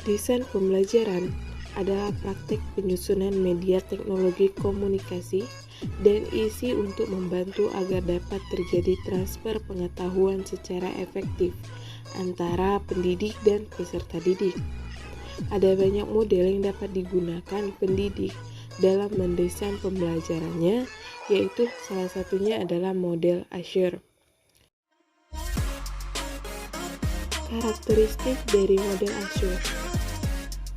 Desain pembelajaran adalah praktik penyusunan media teknologi komunikasi dan isi untuk membantu agar dapat terjadi transfer pengetahuan secara efektif antara pendidik dan peserta didik. Ada banyak model yang dapat digunakan pendidik dalam mendesain pembelajarannya, yaitu salah satunya adalah model Azure. Karakteristik dari model Azure.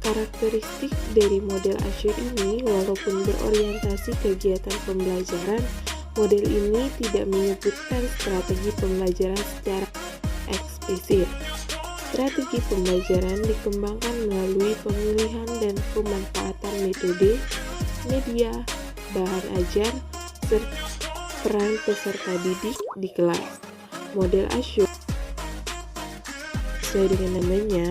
Karakteristik dari model Azure ini, walaupun berorientasi kegiatan pembelajaran, model ini tidak menyebutkan strategi pembelajaran secara eksplisit. Strategi pembelajaran dikembangkan melalui pemilihan dan pemanfaatan metode, media, bahan ajar, serta peran peserta didik di kelas. Model Azure sesuai dengan namanya,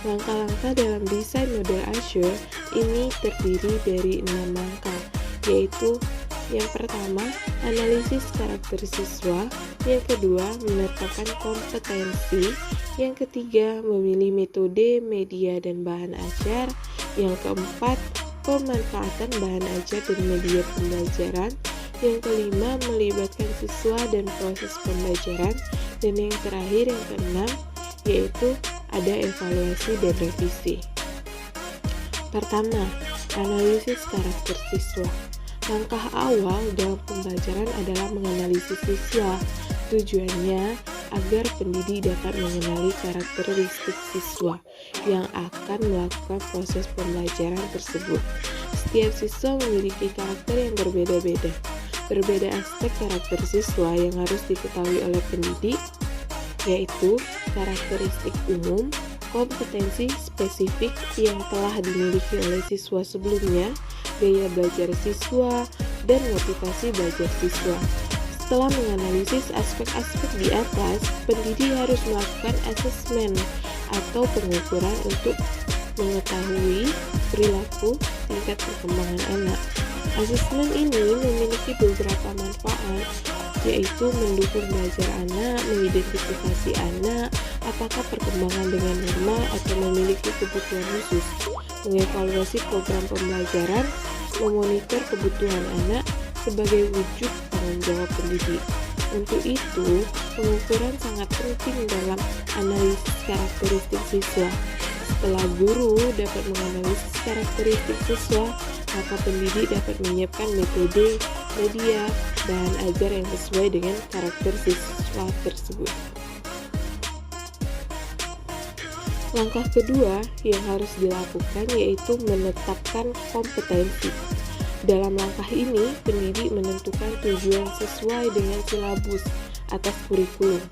langkah-langkah dalam desain model Azure ini terdiri dari 6 langkah, yaitu yang pertama, analisis karakter siswa, yang kedua, menetapkan kompetensi, yang ketiga, memilih metode, media, dan bahan ajar, yang keempat, pemanfaatan bahan ajar dan media pembelajaran, yang kelima, melibatkan siswa dan proses pembelajaran, dan yang terakhir, yang keenam, yaitu ada evaluasi dan revisi. Pertama, analisis karakter siswa. Langkah awal dalam pembelajaran adalah menganalisis siswa. Tujuannya agar pendidik dapat mengenali karakteristik siswa yang akan melakukan proses pembelajaran tersebut. Setiap siswa memiliki karakter yang berbeda-beda. Berbeda aspek karakter siswa yang harus diketahui oleh pendidik, yaitu karakteristik umum, kompetensi spesifik yang telah dimiliki oleh siswa sebelumnya, gaya belajar siswa, dan motivasi belajar siswa. Setelah menganalisis aspek-aspek di atas, pendidik harus melakukan asesmen atau pengukuran untuk mengetahui perilaku tingkat perkembangan anak. Asesmen ini memiliki beberapa manfaat, yaitu mendukung belajar anak, mengidentifikasi anak, apakah perkembangan dengan normal atau memiliki kebutuhan khusus, mengevaluasi program pembelajaran, memonitor kebutuhan anak sebagai wujud tanggung jawab pendidik. Untuk itu, pengukuran sangat penting dalam analisis karakteristik siswa. Setelah guru dapat menganalisis karakteristik siswa, maka pendidik dapat menyiapkan metode, media, bahan ajar yang sesuai dengan karakter siswa tersebut. Langkah kedua yang harus dilakukan yaitu menetapkan kompetensi. Dalam langkah ini, pendidik menentukan tujuan sesuai dengan silabus atas kurikulum.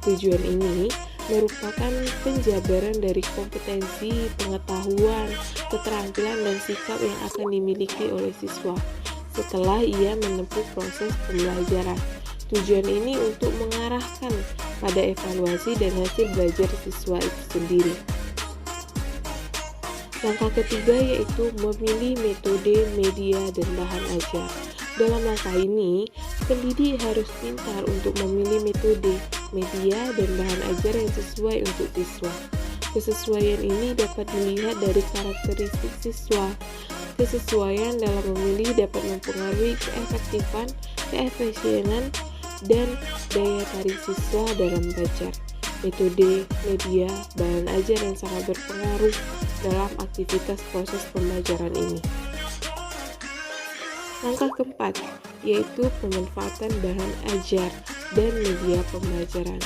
Tujuan ini merupakan penjabaran dari kompetensi, pengetahuan, keterampilan, dan sikap yang akan dimiliki oleh siswa setelah ia menempuh proses pembelajaran. Tujuan ini untuk mengarahkan pada evaluasi dan hasil belajar siswa itu sendiri. Langkah ketiga yaitu memilih metode, media, dan bahan ajar. Dalam langkah ini, pendidik harus pintar untuk memilih metode, media, dan bahan ajar yang sesuai untuk siswa. Kesesuaian ini dapat dilihat dari karakteristik siswa. Kesesuaian dalam memilih dapat mempengaruhi keefektifan, keefisienan, dan daya tarik siswa dalam belajar. Metode, media, bahan ajar yang sangat berpengaruh dalam aktivitas proses pembelajaran ini. Langkah keempat, yaitu pemanfaatan bahan ajar dan media pembelajaran.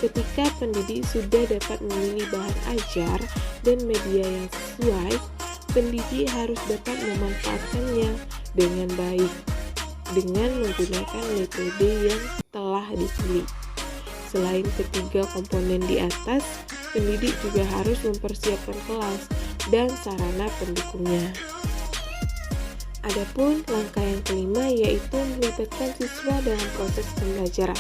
Ketika pendidik sudah dapat memilih bahan ajar dan media yang sesuai, pendidik harus dapat memanfaatkannya dengan baik dengan menggunakan metode yang telah dipilih. Selain ketiga komponen di atas, pendidik juga harus mempersiapkan kelas dan sarana pendukungnya. Adapun langkah yang kelima yaitu melibatkan siswa dalam proses pembelajaran.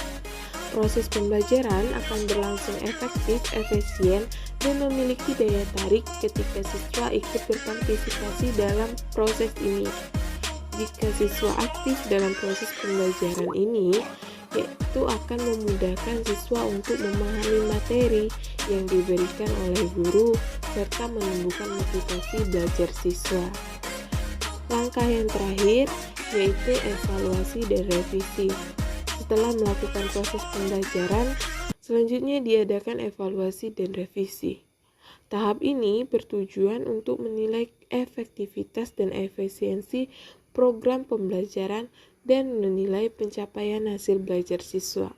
Proses pembelajaran akan berlangsung efektif, efisien, dan memiliki daya tarik ketika siswa ikut berpartisipasi dalam proses ini. Jika siswa aktif dalam proses pembelajaran ini, yaitu akan memudahkan siswa untuk memahami materi yang diberikan oleh guru serta menumbuhkan motivasi belajar siswa. Langkah yang terakhir yaitu evaluasi dan revisi. Setelah melakukan proses pembelajaran, selanjutnya diadakan evaluasi dan revisi. Tahap ini bertujuan untuk menilai efektivitas dan efisiensi program pembelajaran dan menilai pencapaian hasil belajar siswa.